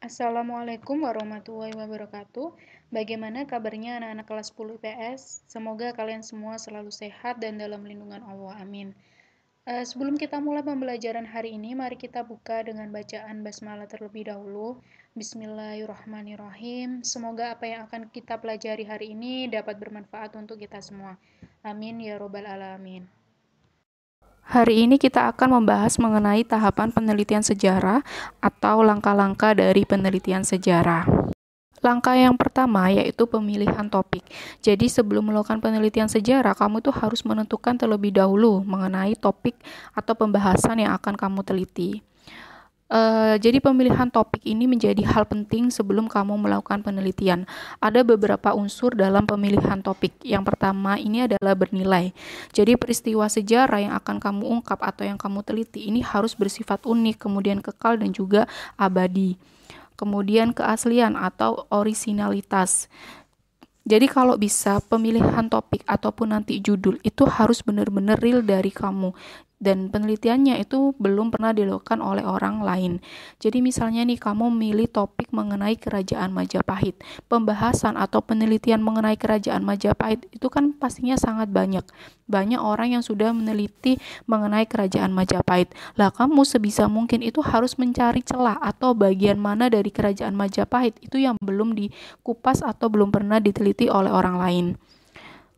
Assalamualaikum warahmatullahi wabarakatuh. Bagaimana kabarnya anak-anak kelas 10 IPS? Semoga kalian semua selalu sehat dan dalam lindungan Allah. Amin. Sebelum kita mulai pembelajaran hari ini, mari kita buka dengan bacaan basmalah terlebih dahulu. Bismillahirrahmanirrahim. Semoga apa yang akan kita pelajari hari ini dapat bermanfaat untuk kita semua. Amin ya robbal alamin. Hari ini kita akan membahas mengenai tahapan penelitian sejarah atau langkah-langkah dari penelitian sejarah. Langkah yang pertama yaitu pemilihan topik. Jadi sebelum melakukan penelitian sejarah, kamu tuh harus menentukan terlebih dahulu mengenai topik atau pembahasan yang akan kamu teliti. Jadi pemilihan topik ini menjadi hal penting sebelum kamu melakukan penelitian. Ada beberapa unsur dalam pemilihan topik. Yang pertama ini adalah bernilai. Jadi peristiwa sejarah yang akan kamu ungkap atau yang kamu teliti ini harus bersifat unik, kemudian kekal dan juga abadi. Kemudian keaslian atau orisinalitas. Jadi kalau bisa pemilihan topik ataupun nanti judul itu harus benar-benar real dari kamu. Dan penelitiannya itu belum pernah dilakukan oleh orang lain. Jadi misalnya nih kamu memilih topik mengenai kerajaan Majapahit. Pembahasan atau penelitian mengenai kerajaan Majapahit itu kan pastinya sangat banyak. Banyak orang yang sudah meneliti mengenai kerajaan Majapahit. Lah kamu sebisa mungkin itu harus mencari celah atau bagian mana dari kerajaan Majapahit itu yang belum dikupas atau belum pernah diteliti oleh orang lain.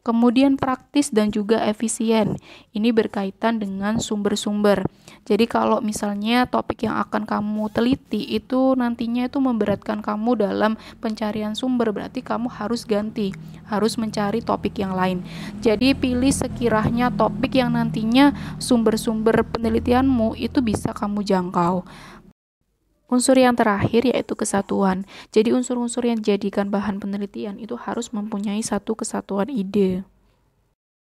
Kemudian praktis dan juga efisien. Ini berkaitan dengan sumber-sumber. Jadi kalau misalnya topik yang akan kamu teliti itu nantinya itu memberatkan kamu dalam pencarian sumber, berarti kamu harus ganti, harus mencari topik yang lain. Jadi pilih sekiranya topik yang nantinya sumber-sumber penelitianmu itu bisa kamu jangkau. Unsur yang terakhir yaitu kesatuan. Jadi unsur-unsur yang dijadikan bahan penelitian itu harus mempunyai satu kesatuan ide.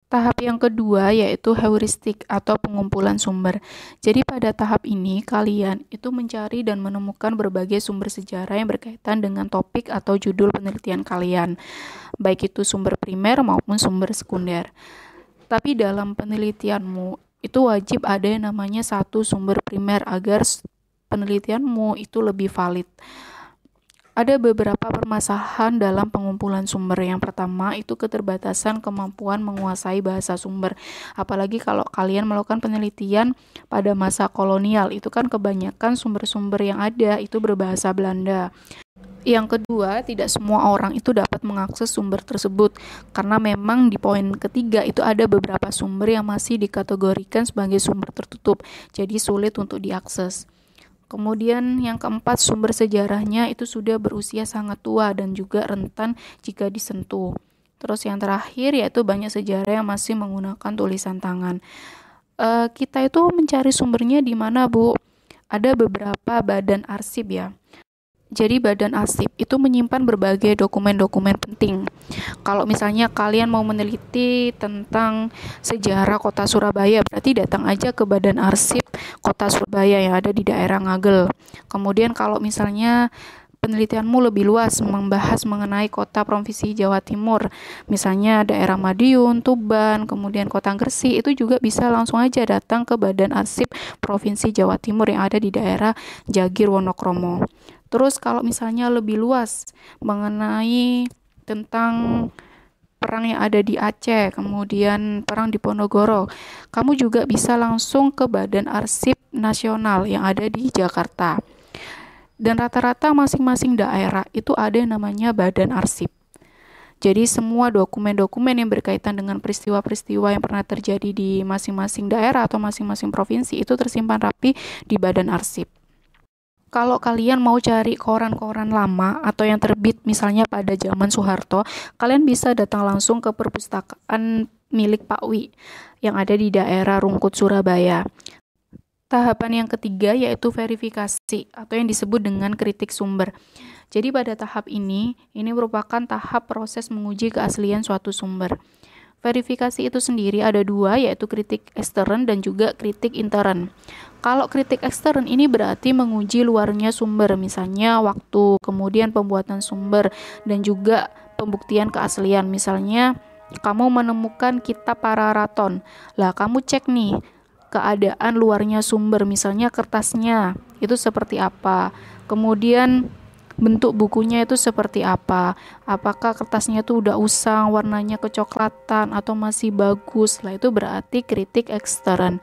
Tahap yang kedua yaitu heuristik atau pengumpulan sumber. Jadi pada tahap ini kalian itu mencari dan menemukan berbagai sumber sejarah yang berkaitan dengan topik atau judul penelitian kalian, baik itu sumber primer maupun sumber sekunder. Tapi dalam penelitianmu itu wajib ada yang namanya satu sumber primer agar penelitianmu itu lebih valid. Ada beberapa permasalahan dalam pengumpulan sumber. Yang pertama itu keterbatasan kemampuan menguasai bahasa sumber. Apalagi kalau kalian melakukan penelitian pada masa kolonial, itu kan kebanyakan sumber-sumber yang ada itu berbahasa Belanda. Yang kedua, tidak semua orang itu dapat mengakses sumber tersebut karena memang di poin ketiga itu ada beberapa sumber yang masih dikategorikan sebagai sumber tertutup, jadi sulit untuk diakses. Kemudian yang keempat, sumber sejarahnya itu sudah berusia sangat tua dan juga rentan jika disentuh. Terus yang terakhir yaitu banyak sejarah yang masih menggunakan tulisan tangan. Kita itu mencari sumbernya di mana, Bu? Ada beberapa badan arsip ya. Jadi badan arsip itu menyimpan berbagai dokumen-dokumen penting. Kalau misalnya kalian mau meneliti tentang sejarah kota Surabaya, berarti datang aja ke badan arsip kota Surabaya yang ada di daerah Ngagel. Kemudian kalau misalnya penelitianmu lebih luas membahas mengenai kota provinsi Jawa Timur, misalnya daerah Madiun, Tuban, kemudian kota Gresik, itu juga bisa langsung aja datang ke badan arsip provinsi Jawa Timur yang ada di daerah Jagir, Wonokromo. Terus kalau misalnya lebih luas mengenai tentang perang yang ada di Aceh, kemudian perang di Ponorogo, kamu juga bisa langsung ke Badan Arsip Nasional yang ada di Jakarta. Dan rata-rata masing-masing daerah itu ada yang namanya Badan Arsip. Jadi semua dokumen-dokumen yang berkaitan dengan peristiwa-peristiwa yang pernah terjadi di masing-masing daerah atau masing-masing provinsi itu tersimpan rapi di Badan Arsip. Kalau kalian mau cari koran-koran lama atau yang terbit misalnya pada zaman Soeharto, kalian bisa datang langsung ke perpustakaan milik Pak Wi yang ada di daerah Rungkut, Surabaya. Tahapan yang ketiga yaitu verifikasi atau yang disebut dengan kritik sumber. Jadi pada tahap ini merupakan tahap proses menguji keaslian suatu sumber. Verifikasi itu sendiri ada dua, yaitu kritik ekstern dan juga kritik intern. Kalau kritik ekstern ini berarti menguji luarnya sumber, misalnya waktu, kemudian pembuatan sumber, dan juga pembuktian keaslian. Misalnya, kamu menemukan kitab Pararaton. Lah, kamu cek nih, keadaan luarnya sumber, misalnya kertasnya, itu seperti apa. Kemudian bentuk bukunya itu seperti apa, apakah kertasnya itu udah usang, warnanya kecoklatan atau masih bagus. Lah itu berarti kritik ekstern.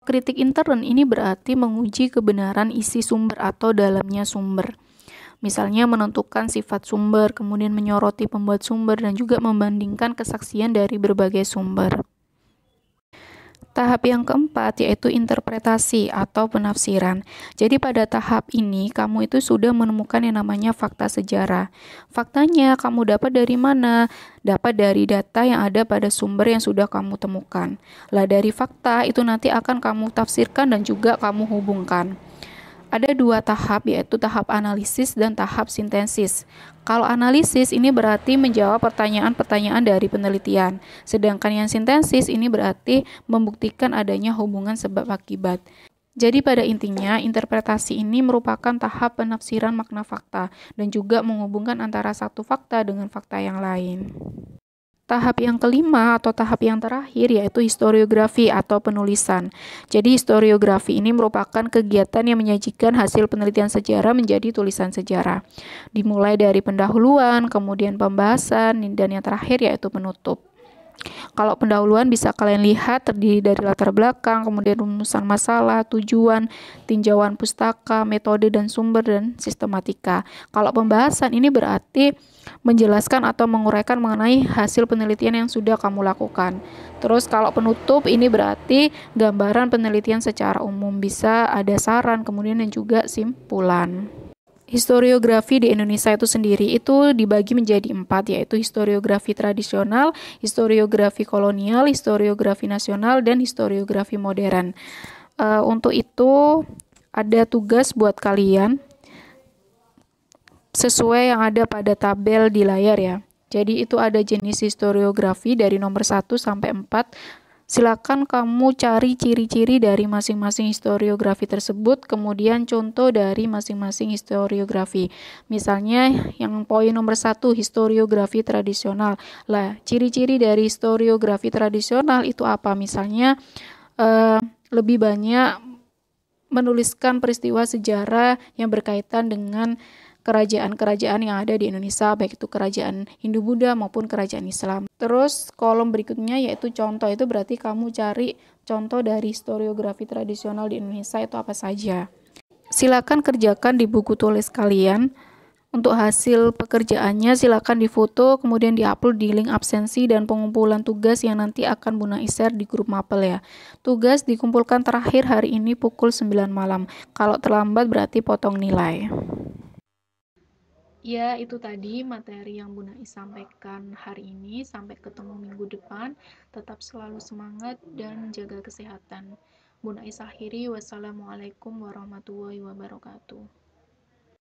Kritik intern ini berarti menguji kebenaran isi sumber atau dalamnya sumber. Misalnya menentukan sifat sumber, kemudian menyoroti pembuat sumber, dan juga membandingkan kesaksian dari berbagai sumber. Tahap yang keempat yaitu interpretasi atau penafsiran. Jadi pada tahap ini kamu itu sudah menemukan yang namanya fakta sejarah. Faktanya kamu dapat dari mana? Dapat dari data yang ada pada sumber yang sudah kamu temukan. Lah dari fakta itu nanti akan kamu tafsirkan dan juga kamu hubungkan. Ada dua tahap, yaitu tahap analisis dan tahap sintesis. Kalau analisis ini berarti menjawab pertanyaan-pertanyaan dari penelitian, sedangkan yang sintesis ini berarti membuktikan adanya hubungan sebab akibat. Jadi pada intinya, interpretasi ini merupakan tahap penafsiran makna fakta dan juga menghubungkan antara satu fakta dengan fakta yang lain. Tahap yang kelima atau tahap yang terakhir yaitu historiografi atau penulisan. Jadi historiografi ini merupakan kegiatan yang menyajikan hasil penelitian sejarah menjadi tulisan sejarah. Dimulai dari pendahuluan, kemudian pembahasan, dan yang terakhir yaitu penutup. Kalau pendahuluan bisa kalian lihat terdiri dari latar belakang, kemudian rumusan masalah, tujuan, tinjauan pustaka, metode dan sumber, dan sistematika. Kalau pembahasan ini berarti menjelaskan atau menguraikan mengenai hasil penelitian yang sudah kamu lakukan. Terus kalau penutup ini berarti gambaran penelitian secara umum, bisa ada saran, kemudian dan juga simpulan. Historiografi di Indonesia itu sendiri itu dibagi menjadi 4, yaitu historiografi tradisional, historiografi kolonial, historiografi nasional, dan historiografi modern. Untuk itu ada tugas buat kalian sesuai yang ada pada tabel di layar ya. Jadi itu ada jenis historiografi dari nomor 1 sampai 4. Silakan kamu cari ciri-ciri dari masing-masing historiografi tersebut, kemudian contoh dari masing-masing historiografi. Misalnya yang poin nomor 1, historiografi tradisional. Lah, ciri-ciri dari historiografi tradisional itu apa? Misalnya lebih banyak menuliskan peristiwa sejarah yang berkaitan dengan kerajaan-kerajaan yang ada di Indonesia, baik itu kerajaan Hindu-Buddha maupun kerajaan Islam. Terus kolom berikutnya yaitu contoh, itu berarti kamu cari contoh dari historiografi tradisional di Indonesia itu apa saja. Silakan kerjakan di buku tulis kalian. Untuk hasil pekerjaannya silakan difoto, kemudian diupload di link absensi dan pengumpulan tugas yang nanti akan Bu Nai share di grup Mapel ya. Tugas dikumpulkan terakhir hari ini pukul 9 malam. Kalau terlambat berarti potong nilai. Ya, itu tadi materi yang Bu Nai sampaikan hari ini. Sampai ketemu minggu depan. Tetap selalu semangat dan jaga kesehatan. Bu Nai akhiri. Wassalamualaikum warahmatullahi wabarakatuh.